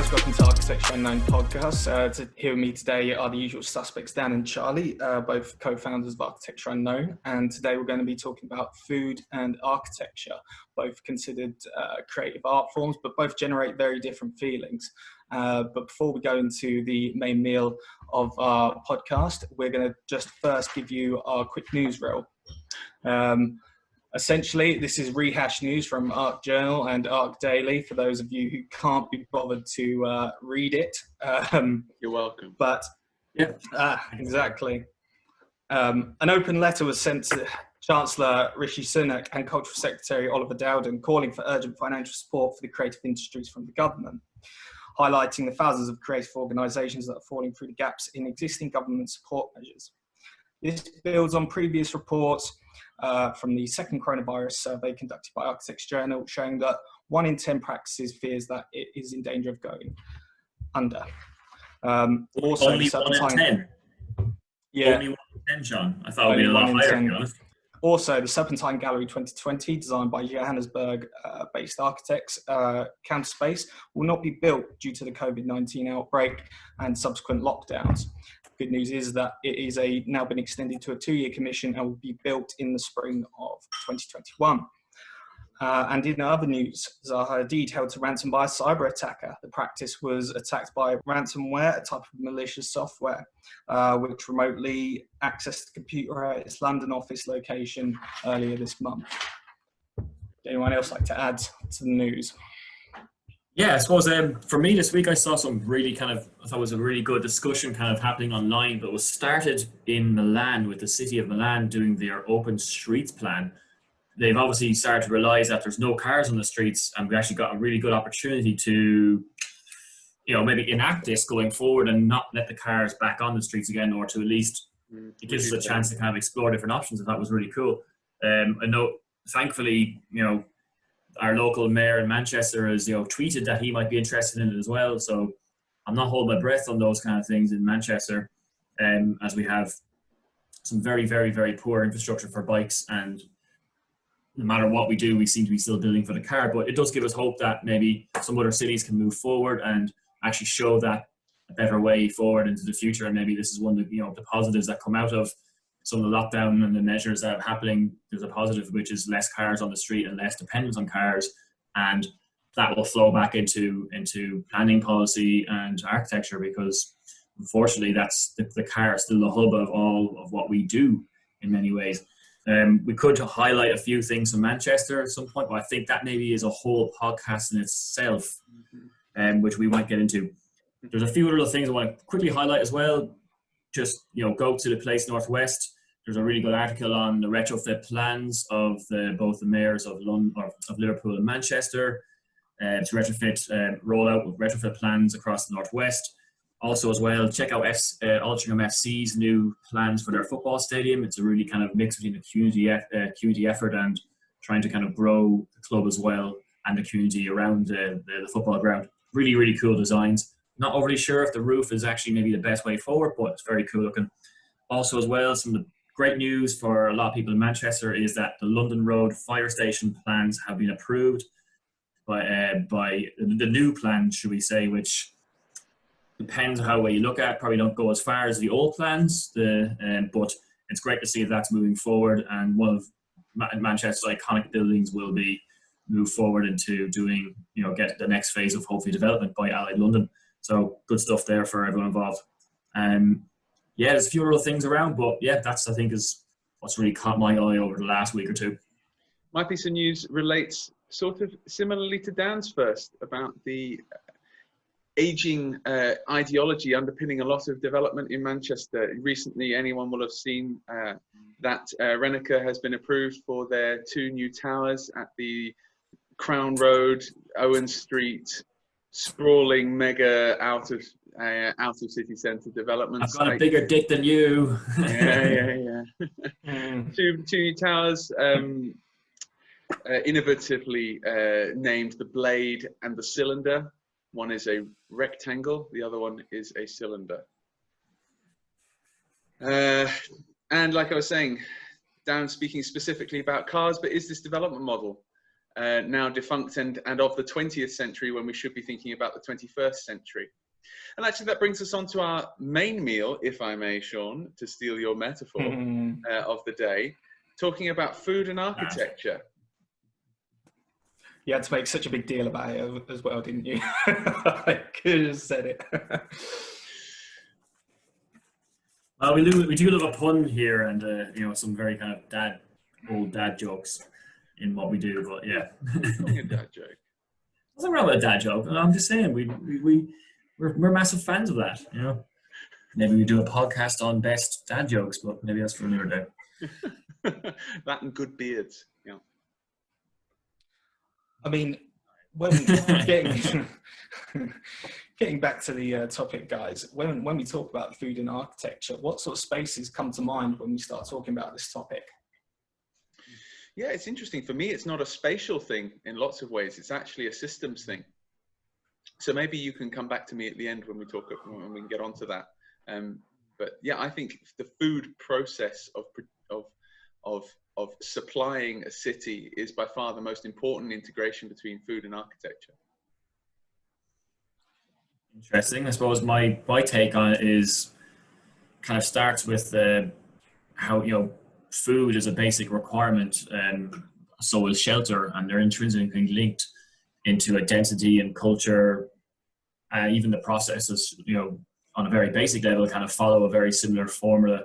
guys, welcome to Architecture Unknown podcast. Here with me today are the usual suspects, Dan and Charlie, both co-founders of Architecture Unknown. And today we're going to be talking about food and architecture, both considered creative art forms, but both generate very different feelings. But before we go into the main meal of our podcast, we're going to just first give you our quick news reel. Essentially, this is rehashed news from Arc Journal and Arc Daily for those of you who can't be bothered to read it. You're welcome. But yeah, exactly. An open letter was sent to Chancellor Rishi Sunak and Cultural Secretary Oliver Dowden calling for urgent financial support for the creative industries from the government, highlighting the thousands of creative organisations that are falling through the gaps in existing government support measures. This builds on previous reports from the second coronavirus survey conducted by Architecture Journal, showing that 1 in 10 practices fears that it is in danger of going under. Also, only 1 in 10? Yeah. Only 1 in 10, John? I thought it would be a lot higher, to be honest. Also, the Serpentine Gallery 2020, designed by Johannesburg-based architects, Counterspace, will not be built due to the COVID-19 outbreak and subsequent lockdowns. Good news is that it is now been extended to a 2-year commission and will be built in the spring of 2021. And in other news, Zaha Hadid held to ransom by a cyber attacker. The practice was attacked by ransomware, a type of malicious software, which remotely accessed the computer at its London office location earlier this month. Anyone else like to add to the news? Yeah, I suppose for me this week I saw some really I thought it was a really good discussion kind of happening online, but it was started in Milan with the city of Milan doing their open streets plan. They've obviously started to realise that there's no cars on the streets, and we actually got a really good opportunity to, maybe enact this going forward and not let the cars back on the streets again, or to at least it gives us a chance to kind of explore different options. I thought was really cool. I know, thankfully, our local mayor in Manchester has, tweeted that he might be interested in it as well. So I'm not holding my breath on those kind of things in Manchester, as we have some very, very, very poor infrastructure for bikes, and no matter what we do, we seem to be still building for the car. But it does give us hope that maybe some other cities can move forward and actually show that a better way forward into the future. And maybe this is one of the positives that come out of some of the lockdown and the measures that are happening. There's a positive, which is less cars on the street and less dependence on cars, and that will flow back into planning policy and architecture, because unfortunately that's the car is still the hub of all of what we do in many ways. We could highlight a few things from Manchester at some point, but I think that maybe is a whole podcast in itself, which we might get into. There's a few other things I want to quickly highlight as well. Just go to the Place Northwest. There's a really good article on the retrofit plans of both the mayors of Liverpool and Manchester to retrofit rollout with retrofit plans across the Northwest. Also as well, check out Altrincham FC's new plans for their football stadium. It's a really kind of mix between the community effort and trying to kind of grow the club as well, and the community around the football ground. Really, really cool designs. Not overly sure if the roof is actually maybe the best way forward, but it's very cool looking. Also as well, some of the great news for a lot of people in Manchester is that the London Road fire station plans have been approved by the new plans, should we say, which depends on how way you look at. Probably don't go as far as the old plans, but it's great to see that's moving forward, and one of Manchester's iconic buildings will be moved forward into doing, get the next phase of hopefully development by Allied London. So good stuff there for everyone involved. There's a few other things around, but that's, I think, is what's really caught my eye over the last week or two. My piece of news relates sort of similarly to Dan's first, about the ageing ideology underpinning a lot of development in Manchester. Recently, anyone will have seen that Renaker has been approved for their 2 new towers at the Crown Road, Owen Street, sprawling mega out of city centre development. I've got a bigger dick than you. Yeah. Two new towers, innovatively named the Blade and the Cylinder. One is a rectangle, the other one is a cylinder. And like I was saying, Dan speaking specifically about cars, but is this development model? now defunct and of the 20th century, when we should be thinking about the 21st century. And actually that brings us on to our main meal, if I may, Sean, to steal your metaphor of the day, talking about food and architecture. You had to make such a big deal about it as well, didn't you? I could have said it. Well, we do love a pun here, and you know, some very kind of old dad jokes in what we do. But yeah, A dad joke. Nothing wrong with a dad joke. I'm just saying we're massive fans of that. You know, maybe we do a podcast on best dad jokes, but maybe that's for another day. That and good beards. Yeah. I mean, when getting back to the topic, guys, when we talk about food and architecture, what sort of spaces come to mind when we start talking about this topic? Yeah, it's interesting. For me, it's not a spatial thing in lots of ways. It's actually a systems thing. So maybe you can come back to me at the end when we can get onto that. But yeah, I think the food process of supplying a city is by far the most important integration between food and architecture. Interesting. I suppose my take on it is kind of starts with how, you know, food is a basic requirement, and so is shelter, and they're intrinsically linked into identity and culture. Even the processes, you know, on a very basic level, kind of follow a very similar formula.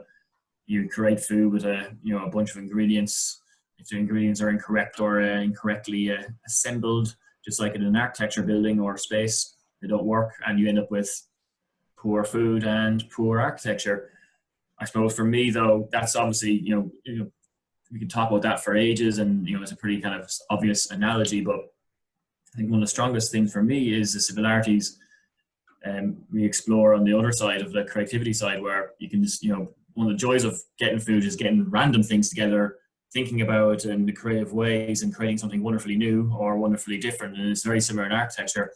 You create food with a bunch of ingredients. If the ingredients are incorrect or incorrectly assembled, just like in an architecture building or space, they don't work, and you end up with poor food and poor architecture. I suppose for me, though, that's obviously, you know, we can talk about that for ages, and, you know, it's a pretty kind of obvious analogy, but I think one of the strongest things for me is the similarities we explore on the other side of the creativity side, where you can just, you know, one of the joys of getting food is getting random things together, thinking about it in the creative ways and creating something wonderfully new or wonderfully different. And it's very similar in architecture.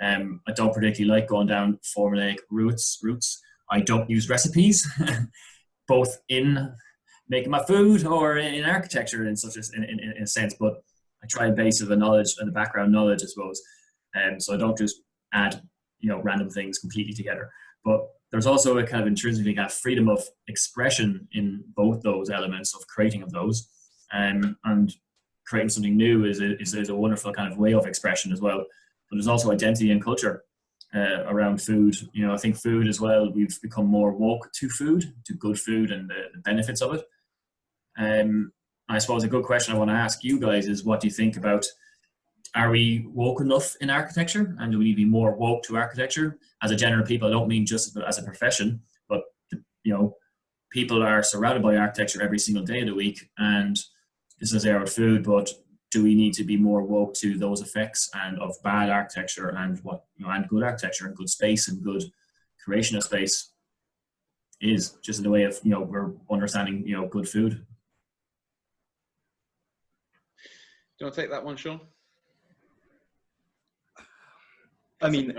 I don't particularly like going down formulaic routes. I don't use recipes, both in making my food or in architecture in a sense, but I try and base the knowledge and the background knowledge, I suppose. So I don't just add, you know, random things completely together. But there's also a kind of intrinsically kind of freedom of expression in both those elements of creating of those, and creating something new is a wonderful kind of way of expression as well. But there's also identity and culture around food. You know, I think food as well, we've become more woke to food, to good food and the benefits of it. I suppose a good question I want to ask you guys is, what do you think about, are we woke enough in architecture, and do we need to be more woke to architecture? As a general people, I don't mean just as a profession, but, you know, people are surrounded by architecture every single day of the week, and this is there with food, but do we need to be more woke to those effects and of bad architecture and what, you know, and good architecture and good space and good creation of space is, just in the way of, you know, we're understanding, you know, good food. Do you want to take that one, Sean? I mean,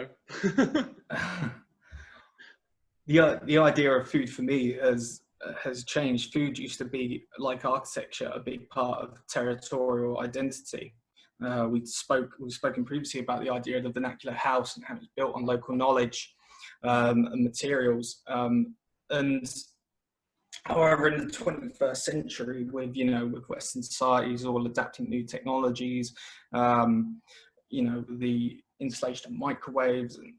the idea of food for me has changed. Food used to be, like architecture, a big part of territorial identity. We've spoken previously about the idea of the vernacular house and how it's built on local knowledge and materials. And however, in the 21st century, with Western societies all adapting new technologies, you know, the installation of microwaves and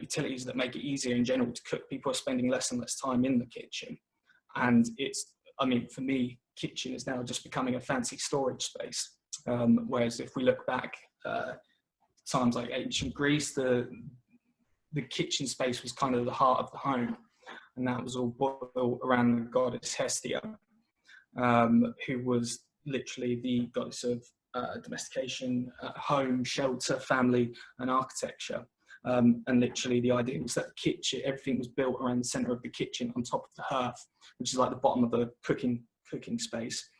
utilities that make it easier in general to cook, people are spending less and less time in the kitchen. And it's, I mean, for me, kitchen is now just becoming a fancy storage space. Whereas if we look back, times like ancient Greece, the kitchen space was kind of the heart of the home. And that was all built around the goddess Hestia, who was literally the goddess of domestication, home, shelter, family, and architecture. And literally the idea was that the kitchen, everything was built around the center of the kitchen on top of the hearth, which is like the bottom of the cooking space.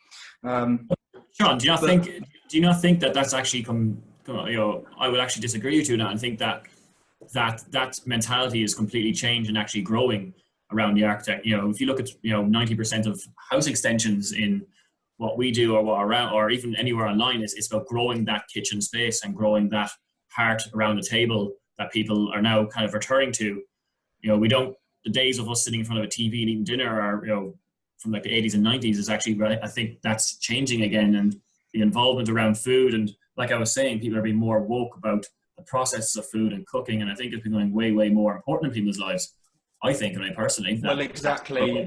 Sean, do you not think that that's actually I would actually disagree with you now, and think that mentality is completely changed and actually growing around the architect. You know, if you look at, you know, 90% of house extensions in what we do or what around, or even anywhere online, is it's about growing that kitchen space and growing that heart around the table that people are now kind of returning to. You know, the days of us sitting in front of a TV and eating dinner are, you know, from like the 80s and 90s is actually, I think that's changing again. And the involvement around food, and like I was saying, people are being more woke about the processes of food and cooking, and I think it's becoming way, way more important in people's lives. I think, and I personally. Well, exactly.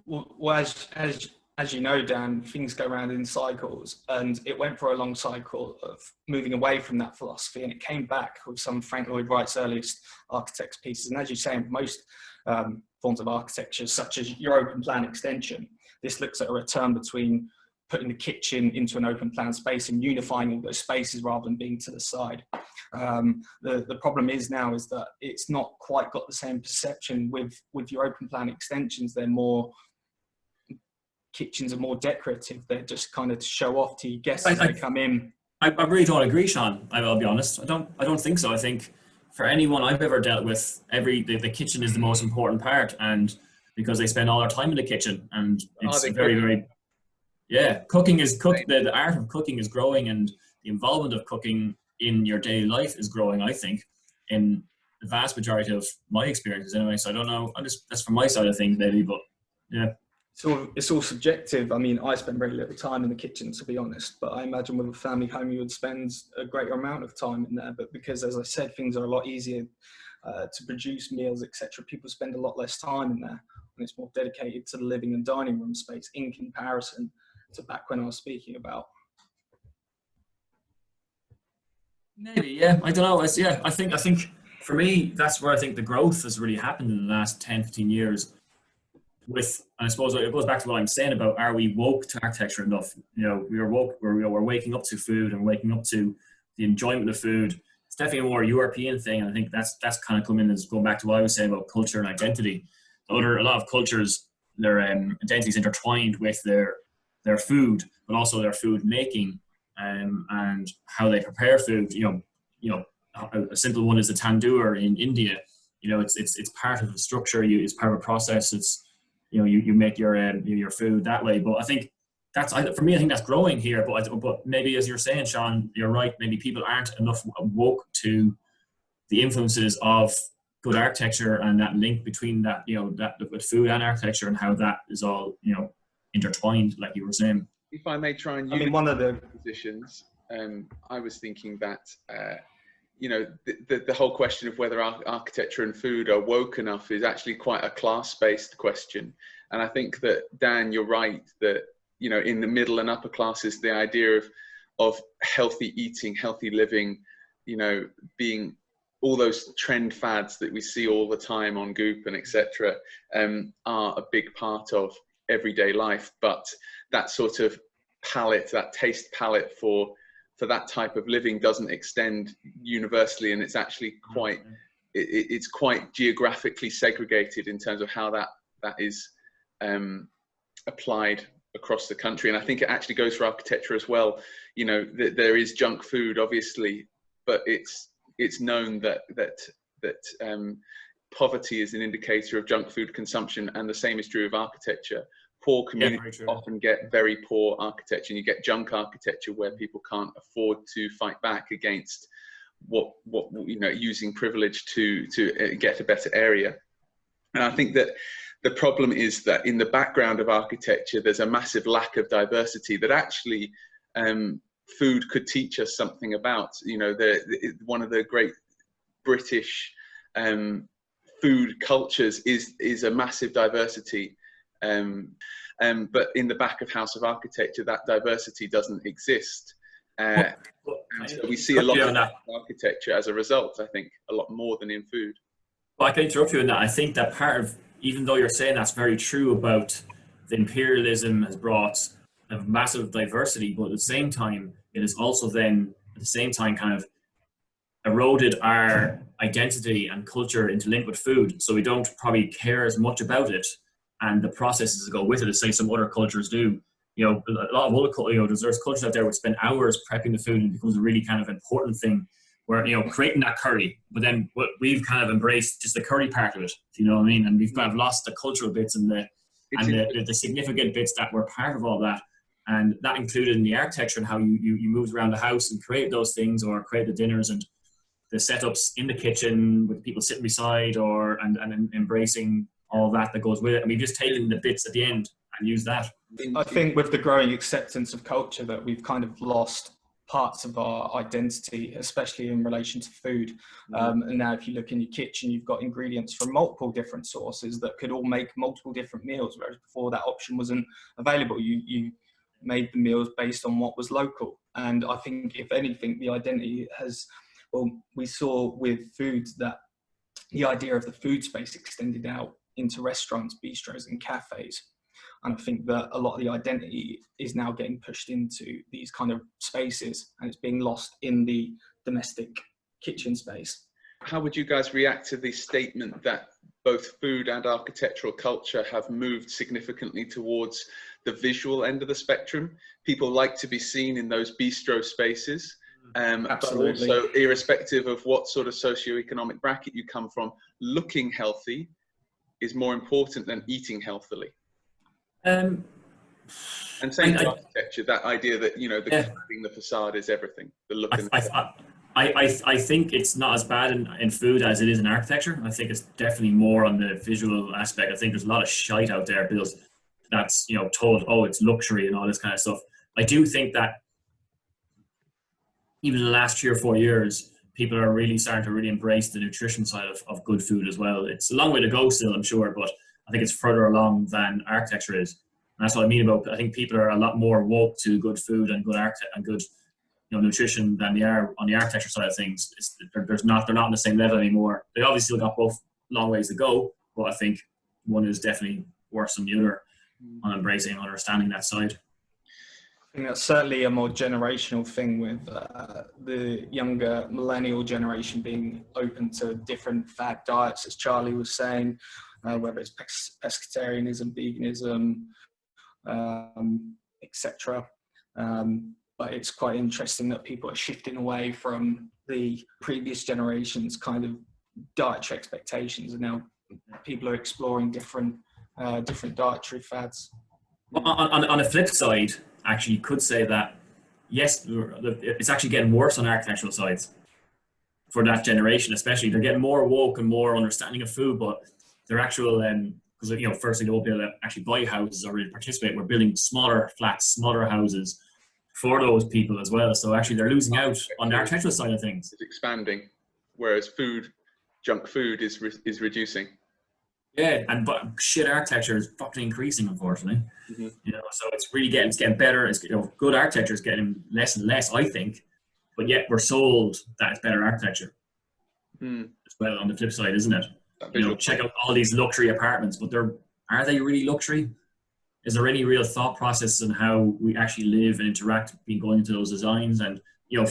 Well, as you know, Dan, things go around in cycles, and it went for a long cycle of moving away from that philosophy, and it came back with some Frank Lloyd Wright's earliest architects pieces. And as you say, in most forms of architecture, such as your open plan extension, this looks at a return between putting the kitchen into an open plan space and unifying all those spaces rather than being to the side. The problem is now is that it's not quite got the same perception with your open plan extensions. Kitchens are more decorative. They're just kind of to show off to your guests as they come in. I really don't agree, Sean. I'll be honest. I don't think so. I think for anyone I've ever dealt with, the kitchen is the most important part, and because they spend all their time in the kitchen, and it's very the art of cooking is growing, and the involvement of cooking in your daily life is growing, I think, in the vast majority of my experiences anyway. So I don't know, that's from my side of things maybe, but yeah. It's all subjective. I mean, I spend very little time in the kitchen, to be honest, but I imagine with a family home you would spend a greater amount of time in there. But because, as I said, things are a lot easier to produce meals, etc., people spend a lot less time in there, and it's more dedicated to the living and dining room space in comparison to back when I was speaking about. Maybe, yeah. I don't know. I think for me, that's where I think the growth has really happened in the last 10, 15 years. And I suppose it goes back to what I'm saying about, are we woke to architecture enough? You know, we are woke, we're waking up to food and waking up to the enjoyment of food. It's definitely a more European thing, and I think that's kind of coming as going back to what I was saying about culture and identity. A lot of cultures, their identity is intertwined with their food, but also their food making, and how they prepare food. You know, a simple one is the tandoor in India. You know, it's part of the structure. It's part of a process. It's, you know, you make your food that way. But I think for me, I think that's growing here. But maybe, as you're saying, Sean, you're right. Maybe people aren't enough woke to the influences of good architecture and that link between that, you know, that with food and architecture, and how that is all, you know, intertwined, like you were saying. If I may try and use one of the positions, I was thinking that, you know, the whole question of whether architecture and food are woke enough is actually quite a class-based question. And I think that, Dan, you're right, that, you know, in the middle and upper classes, the idea of healthy eating, healthy living, you know, being all those trend fads that we see all the time on Goop and etc., are a big part of everyday life. But that sort of palette, that taste palette for that type of living doesn't extend universally, and it's actually it's quite geographically segregated in terms of how that is applied across the country. And I think it actually goes for architecture as well. You know, there is junk food, obviously, but it's known that poverty is an indicator of junk food consumption, and the same is true of architecture. Poor communities often get very poor architecture, and you get junk architecture where people can't afford to fight back against what you know, using privilege to get a better area. And I think that the problem is that in the background of architecture, there's a massive lack of diversity that actually food could teach us something about. You know, one of the great British food cultures is a massive diversity. But in the back of house of architecture, that diversity doesn't exist. And so we see a lot of architecture as a result, I think, a lot more than in food. Well, I can interrupt you in that. I think that part of, even though you're saying that's very true about the imperialism has brought a massive diversity, but at the same time, it is also then, at the same time, kind of eroded our identity and culture interlinked with food. So we don't probably care as much about it and the processes that go with it as, say, some other cultures do. You know, a lot of other, you know, there's cultures out there would spend hours prepping the food, and it becomes a really kind of important thing where, you know, creating that curry, but then we've kind of embraced just the curry part of it, you know what I mean? And we've kind of lost the cultural bits and the significant bits that were part of all that. And that included in the architecture and how you moved around the house and create those things, or create the dinners and the setups in the kitchen with people sitting beside, and embracing all that goes with it. And we've just taken the bits at the end and used that. I think with the growing acceptance of culture that we've kind of lost parts of our identity, especially in relation to food. And now if you look in your kitchen, you've got ingredients from multiple different sources that could all make multiple different meals, whereas before that option wasn't available. You made the meals based on what was local. And I think, if anything, the identity has, well, we saw with food that the idea of the food space extended out into restaurants, bistros and cafes. And I think that a lot of the identity is now getting pushed into these kind of spaces, and it's being lost in the domestic kitchen space. How would you guys react to the statement that both food and architectural culture have moved significantly towards the visual end of the spectrum? People like to be seen in those bistro spaces, but also, irrespective of what sort of socioeconomic bracket you come from, looking healthy is more important than eating healthily. And same with architecture, that idea that, you know, the facade is everything. The look and I think it's not as bad in food as it is in architecture. I think it's definitely more on the visual aspect. I think there's a lot of shite out there built that's, you know, told, oh, it's luxury and all this kind of stuff. I do think that even in the last 3 or 4 years, people are really starting to really embrace the nutrition side of good food as well. It's a long way to go still, I'm sure, but I think it's further along than architecture is. And that's what I mean about, I think people are a lot more woke to good food and good good, you know, nutrition than they are on the architecture side of things. They're not on the same level anymore. They obviously still got both long ways to go, but I think one is definitely worse than the other on embracing and understanding that side. I think that's certainly a more generational thing, with the younger millennial generation being open to different fad diets, as Charlie was saying, whether it's pescatarianism, veganism, etc. But it's quite interesting that people are shifting away from the previous generation's kind of dietary expectations, and now people are exploring different dietary fads. On a flip side, actually, you could say that, yes, it's actually getting worse on architectural sides for that generation, especially. They're getting more woke and more understanding of food, but their actual, because, you know, firstly, they won't be able to actually buy houses or really participate. We're building smaller flats, smaller houses for those people as well. So actually, they're losing out on the architectural side of things. It's expanding, whereas junk food is reducing. Yeah, but shit architecture is fucking increasing, unfortunately. You know, so it's really getting better. It's, you know, good architecture is getting less and less, I think. But yet we're sold that it's better architecture. As well, on the flip side, isn't it? You know, check out all these luxury apartments, but are they really luxury? Is there any real thought process on how we actually live and interact being going into those designs? And, you know,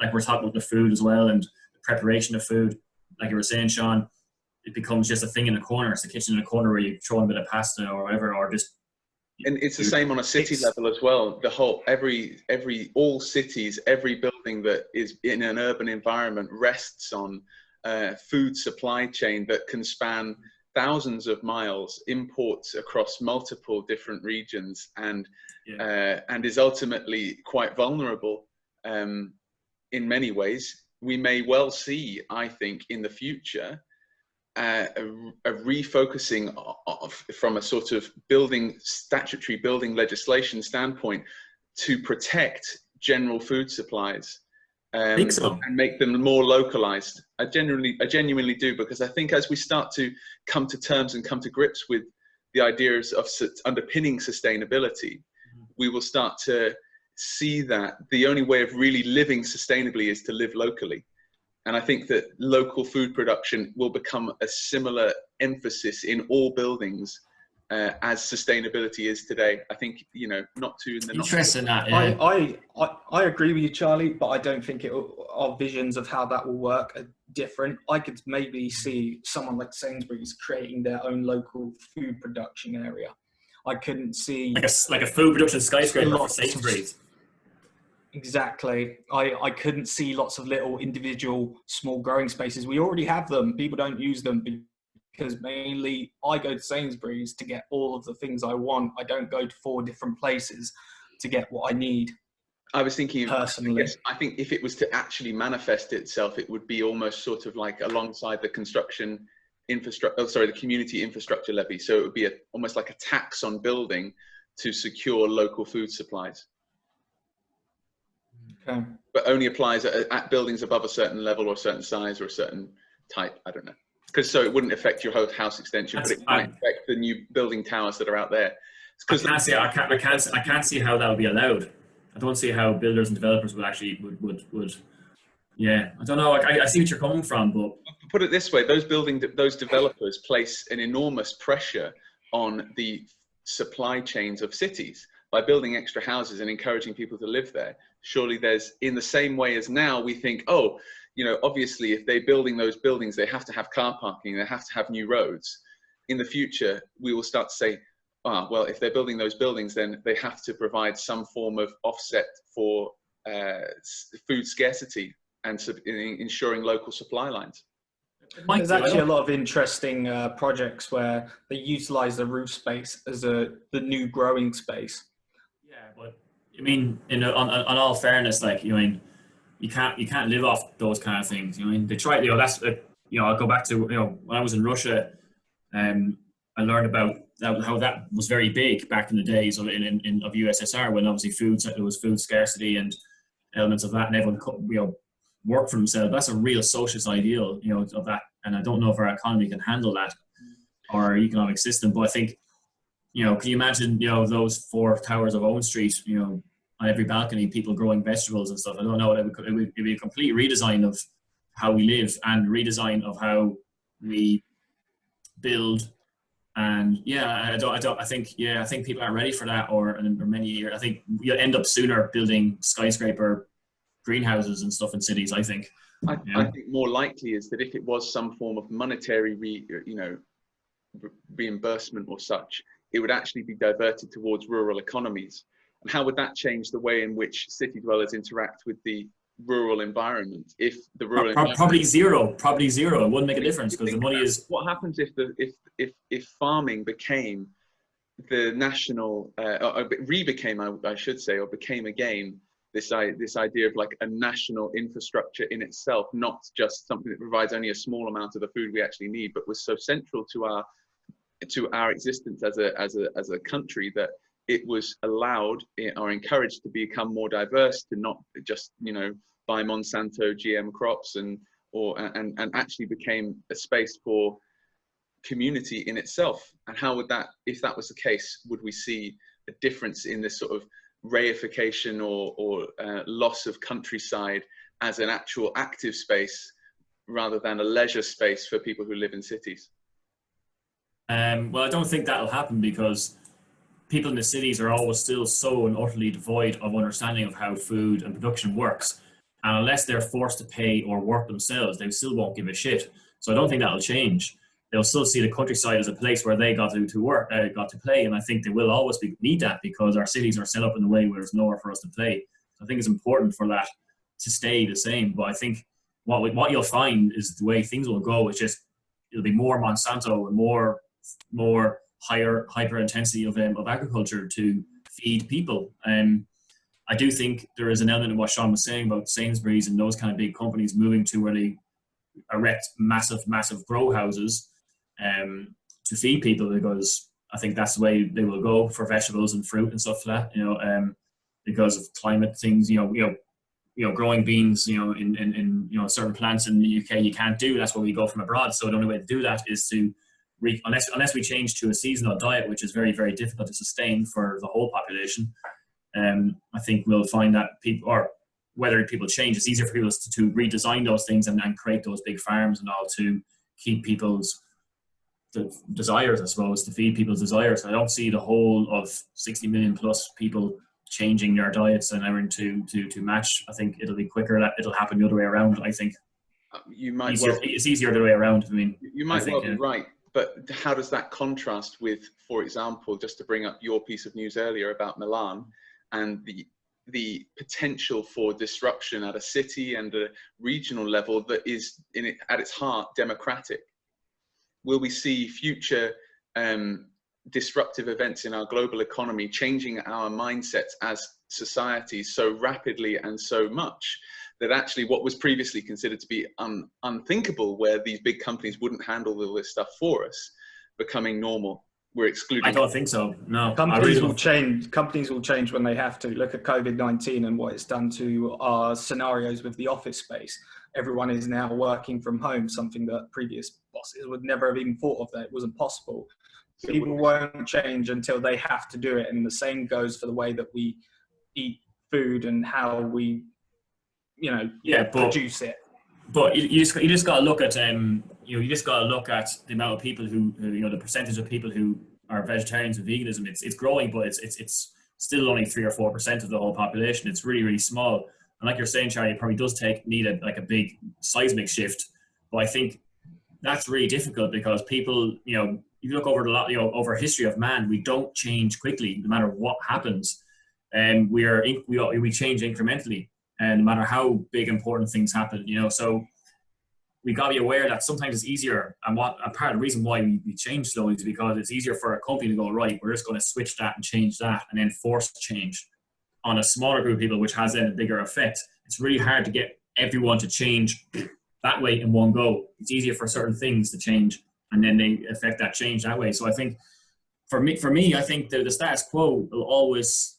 like we're talking about the food as well, and the preparation of food, like you were saying, Sean, it becomes just a thing in a corner. It's the kitchen in a corner where you throw in a bit of pasta or whatever, or just. And it's the same on a city level as well. The whole, all cities, every building that is in an urban environment rests on food supply chain that can span thousands of miles, imports across multiple different regions, and is ultimately quite vulnerable in many ways. We may well see, I think, in the future, a refocusing from a sort of statutory building legislation standpoint to protect general food supplies, and make them more localized. I genuinely do, because I think as we start to come to terms and come to grips with the ideas of underpinning sustainability, we will start to see that the only way of really living sustainably is to live locally. And I think that local food production will become a similar emphasis in all buildings as sustainability is today. I think, you know, not to in the interesting that. Yeah. I agree with you, Charlie, but I don't think our visions of how that will work are different. I could maybe see someone like Sainsbury's creating their own local food production area. I couldn't see like a food production skyscraper for Sainsbury's. Exactly. I couldn't see lots of little individual small growing spaces. We already have them. People don't use them because mainly I go to Sainsbury's to get all of the things I want. I don't go to 4 different places to get what I need. I was thinking, personally, I think if it was to actually manifest itself, it would be almost sort of like alongside the construction infrastructure, the community infrastructure levy. So it would be almost like a tax on building to secure local food supplies. Okay. But only applies at buildings above a certain level or a certain size or a certain type. I don't know. Because so it wouldn't affect your whole house extension, but it might affect the new building towers that are out there. I can't see how that would be allowed. I don't see how builders and developers would actually would. Yeah, I don't know. I see what you're coming from, but put it this way: those developers place an enormous pressure on the supply chains of cities by building extra houses and encouraging people to live there. Surely there's, in the same way as now we think, oh, you know, obviously if they're building those buildings, they have to have car parking, they have to have new roads. In the future, we will start to say, well, if they're building those buildings, then they have to provide some form of offset for food scarcity and ensuring local supply lines. There's actually a lot of interesting projects where they utilize the roof space as the new growing space. Yeah, but I mean, on all fairness, like, you mean, you can't live off those kind of things. You know, I mean, they try. You know, that's I'll go back to when I was in Russia. I learned about how that was very big back in the days of USSR, when obviously there was food scarcity and elements of that, and everyone could, work for themselves. That's a real socialist ideal, of that. And I don't know if our economy can handle that, or our economic system. But I think, can you imagine, those 4 towers of Owen Street, on every balcony, people growing vegetables and stuff. I don't know. It would be a complete redesign of how we live and redesign of how we build. And I think people aren't ready for that, or many years. I think you'll end up sooner building skyscraper greenhouses and stuff in cities. I think think more likely is that if it was some form of monetary reimbursement or such, it would actually be diverted towards rural economies. And how would that change the way in which city dwellers interact with the rural environment? If the rural probably zero. It wouldn't make a difference, because the money is. What happens if farming became the national, became again this idea of like a national infrastructure in itself, not just something that provides only a small amount of the food we actually need, but was so central to our existence as a country that it was allowed or encouraged to become more diverse, to not just buy Monsanto GM crops and actually became a space for community in itself. And how would that, if that was the case, would we see a difference in this sort of reification or loss of countryside as an actual active space rather than a leisure space for people who live in cities? Well, I don't think that'll happen, because people in the cities are always still so and utterly devoid of understanding of how food and production works. And unless they're forced to pay or work themselves, they still won't give a shit. So I don't think that'll change. They'll still see the countryside as a place where they got to play. And I think they will always need that, because our cities are set up in a way where there's nowhere for us to play. So I think it's important for that to stay the same. But I think what you'll find is the way things will go is just, it'll be more Monsanto and more hyper intensity of agriculture to feed people. I do think there is an element of what Sean was saying about Sainsbury's and those kind of big companies moving to where they erect massive grow houses to feed people, because I think that's the way they will go for vegetables and fruit and stuff like that. Because of climate things, growing beans, in certain plants in the UK you can't do. That's where we go from abroad. So the only way to do that is to unless we change to a seasonal diet, which is very, very difficult to sustain for the whole population. I think we'll find that people, or whether people change, it's easier for people to redesign those things and create those big farms and all to keep people's desires, I suppose, to feed people's desires. I don't see the whole of 60 million plus people changing their diets and everything to match. I think it'll be quicker. It'll happen the other way around. I think it's easier the other way around. I mean, you might be right. But how does that contrast with, for example, just to bring up your piece of news earlier about Milan and the potential for disruption at a city and a regional level that is at its heart democratic? Will we see future disruptive events in our global economy changing our mindsets as societies so rapidly and so much that actually what was previously considered to be unthinkable, where these big companies wouldn't handle all this stuff for us, becoming normal. We're excluding. I don't think so. No. Companies will change. Companies will change when they have to. Look at COVID-19 and what it's done to our scenarios with the office space. Everyone is now working from home, something that previous bosses would never have even thought of, that it wasn't possible. People won't change until they have to do it. And the same goes for the way that we eat food and how we, produce it. But you just got to look at you just got to look at the amount of people who the percentage of people who are vegetarians and veganism. It's growing, but it's still only 3 or 4% of the whole population. It's really, really small. And like you're saying, Charlie, it probably does need a big seismic shift. But I think that's really difficult because people, you look over over history of man, we don't change quickly no matter what happens, and we change incrementally, and no matter how big important things happen, So we got to be aware that sometimes it's easier, and part of the reason why we change slowly is because it's easier for a company to go, right, we're just going to switch that and change that, and then force change on a smaller group of people, which has then a bigger effect. It's really hard to get everyone to change that way in one go. It's easier for certain things to change, and then they affect that change that way. So I think for me, I think the status quo will always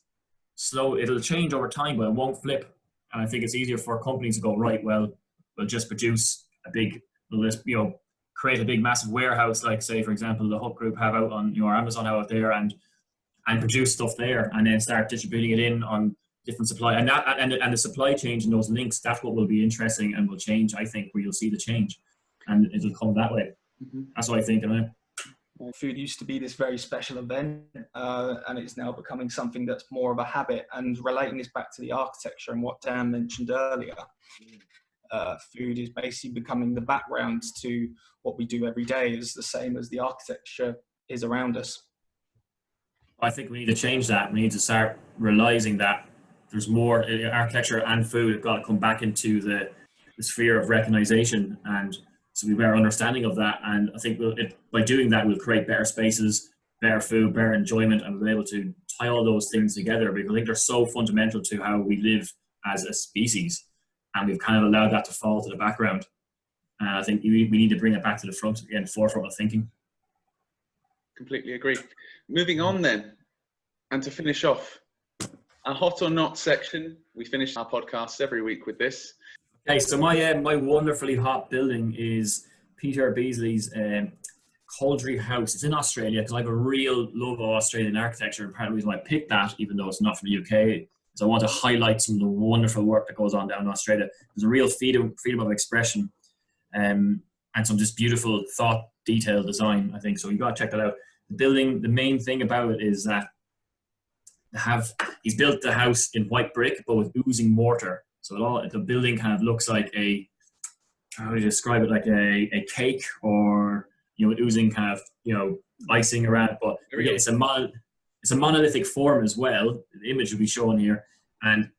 it'll change over time, but it won't flip. And I think it's easier for companies to go, right, well, we'll just produce create a big massive warehouse, like say, for example, the Hut Group have out on, or Amazon out there, and produce stuff there, and then start distributing it in on different supply, and the supply chain and those links. That's what will be interesting and will change. I think where you'll see the change, and it'll come that way. Mm-hmm. That's what I think. Food used to be this very special event, and it's now becoming something that's more of a habit. And relating this back to the architecture and what Dan mentioned earlier, food is basically becoming the background to what we do every day, is the same as the architecture is around us. I think we need to change that. We need to start realizing that there's more. Architecture and food have got to come back into the sphere of recognition, and so we have a better understanding of that. And I think by doing that, we'll create better spaces, better food, better enjoyment, and we'll be able to tie all those things together, because I think they're so fundamental to how we live as a species, and we've kind of allowed that to fall to the background. And I think we need to bring it back to the front again, forefront of thinking. Completely agree. Moving on then, and to finish off, a hot or not section. We finish our podcasts every week with this. Okay, so my wonderfully hot building is Peter Besley's Couldrey House. It's in Australia, because I have a real love of Australian architecture, and part of the reason why I picked that, even though it's not from the UK, is I want to highlight some of the wonderful work that goes on down in Australia. There's a real freedom of expression, and some just beautiful thought, detail, design, I think. So you got to check that out. The building, the main thing about it is that he's built the house in white brick, but with oozing mortar. So the building kind of looks like how do you describe it? Like a cake, or oozing kind of icing around. But again, it's a monolithic form as well. The image will be shown here, and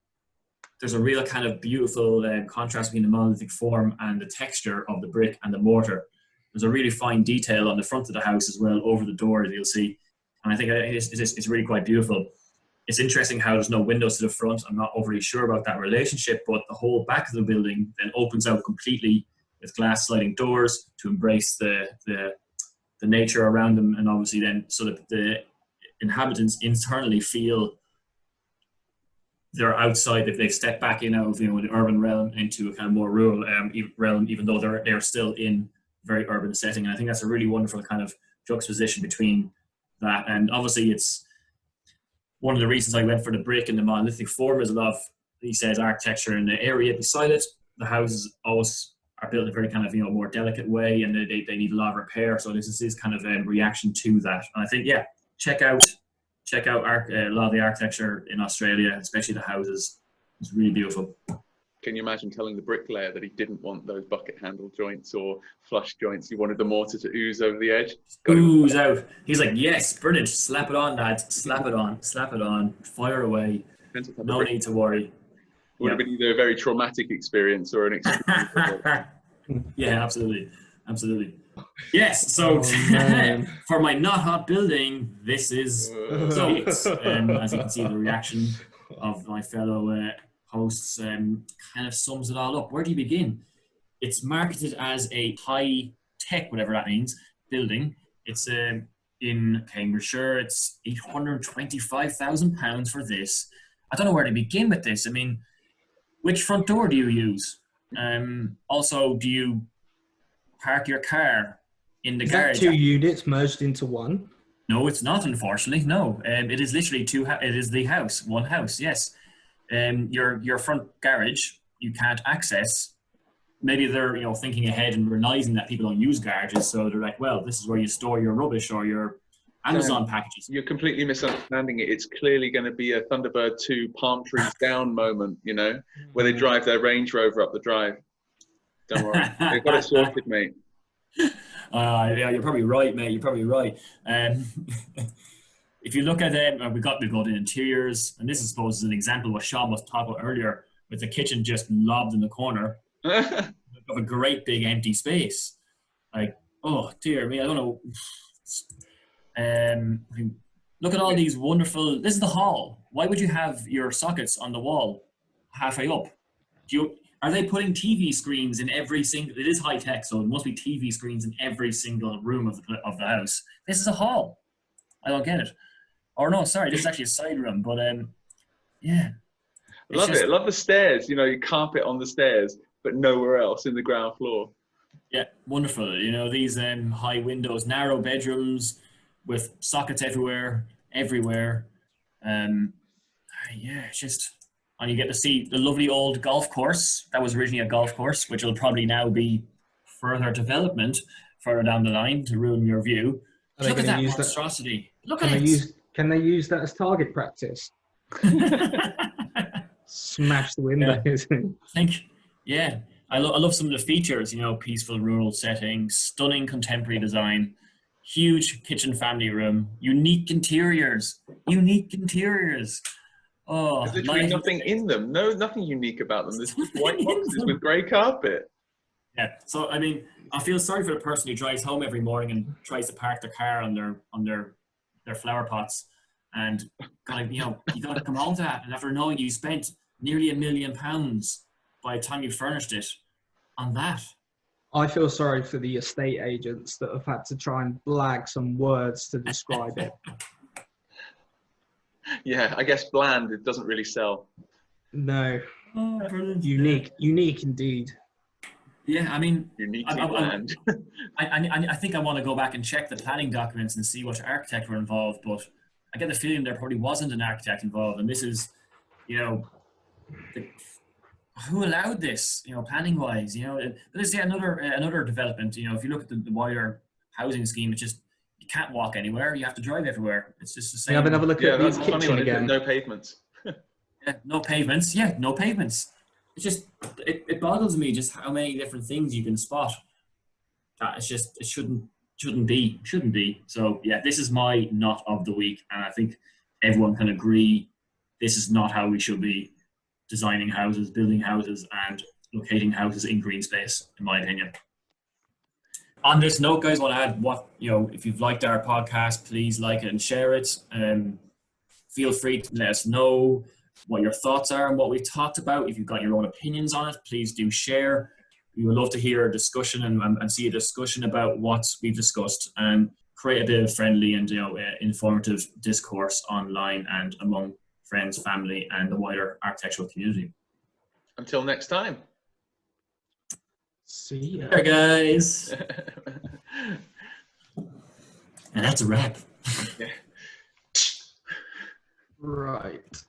there's a real kind of beautiful contrast between the monolithic form and the texture of the brick and the mortar. There's a really fine detail on the front of the house as well, over the door, you'll see. And I think it's really quite beautiful. It's interesting how there's no windows to the front. I'm not overly sure about that relationship, but the whole back of the building then opens out completely with glass sliding doors to embrace the nature around them, and obviously then so that the inhabitants internally feel they're outside, if they've stepped back in out of the urban realm into a kind of more rural realm, even though they're still in a very urban setting. And I think that's a really wonderful kind of juxtaposition between that. And obviously it's one of the reasons I went for the brick and the monolithic form is a lot of, he says, architecture in the area beside it. The houses always are built in a very kind of more delicate way, and they need a lot of repair. So this is kind of a reaction to that. And I think check out a lot of the architecture in Australia, especially the houses. It's really beautiful. Can you imagine telling the bricklayer that he didn't want those bucket handle joints or flush joints? He wanted the mortar to ooze over the edge. Ooze out. He's like, yes, brilliant. Slap it on, lads. Slap it on. Fire away. No need to worry. Would have been either a very traumatic experience or an experience. Yeah, absolutely. Yes, so man. for my not hot building, this is it. As you can see, the reaction of my fellow hosts kind of sums it all up. Where do you begin? It's marketed as a high tech, whatever that means, building. It's in Cambridgeshire. It's £825,000 for this. I don't know where to begin with this. I mean, which front door do you use? Also, do you park your car in the Is garage? that 2 units merged into one? No, it's not, unfortunately. No, it is literally it is the house, one house. Yes, your front garage you can't access. Maybe they're thinking ahead and realizing that people don't use garages, so they're like, well, this is where you store your rubbish or your Amazon packages. You're completely misunderstanding it. It's clearly going to be a Thunderbird 2 palm trees down moment, where they drive their Range Rover up the drive. Don't worry, they've got it sorted, mate. Yeah, you're probably right, mate. You're probably right. If you look at them, we've got the interiors, and this I suppose is an example of what Sean was talking about earlier, with the kitchen just lobbed in the corner of a great big empty space. Like, oh dear me, I don't know. Look at all these wonderful. This is the hall. Why would you have your sockets on the wall halfway up? Are they putting TV screens in every single? It is high tech, so it must be TV screens in every single room of the house. This is a hall. I don't get it. Or no, sorry, this is actually a side room. But yeah, Love it. Love the stairs. You carpet on the stairs, but nowhere else in the ground floor. Yeah, wonderful. These high windows, narrow bedrooms with sockets everywhere. Yeah, it's just. And you get to see the lovely old golf course. That was originally a golf course, which will probably now be further development further down the line to ruin your view. Look at that monstrosity. Look at it. Can they use that as target practice? Smash the windows. Yeah. I love some of the features, peaceful rural setting, stunning contemporary design, huge kitchen family room, unique interiors. Oh, there's literally nothing in them. No, nothing unique about them. There's just white boxes with grey carpet. Yeah. So I mean, I feel sorry for the person who drives home every morning and tries to park their car on their flower pots, and you got to come home to that, and after knowing you spent nearly £1 million by the time you furnished it on that. I feel sorry for the estate agents that have had to try and blag some words to describe it. Yeah, I guess bland, it doesn't really sell. No. Oh, brilliant. Unique indeed. Yeah, I mean, uniquely bland. I think I want to go back and check the planning documents and see which architect were involved, but I get the feeling there probably wasn't an architect involved, and this is, who allowed this, planning wise, but there's another development, if you look at the wider housing scheme, it's just, you can't walk anywhere. You have to drive everywhere. It's just the same. Have another look at the kitchen again. No pavements. Yeah, no pavements. Yeah, no pavements. It's just it boggles me just how many different things you can spot. It's just it shouldn't be. So yeah, this is my not of the week, and I think everyone can agree this is not how we should be designing houses, building houses, and locating houses in green space, in my opinion. On this note, guys, I want to add if you've liked our podcast, please like it and share it. Feel free to let us know what your thoughts are and what we've talked about. If you've got your own opinions on it, please do share. We would love to hear a discussion and see a discussion about what we've discussed and create a bit of friendly and informative discourse online and among friends, family, and the wider architectural community. Until next time. See ya. There, guys. And that's a wrap. Yeah. Right.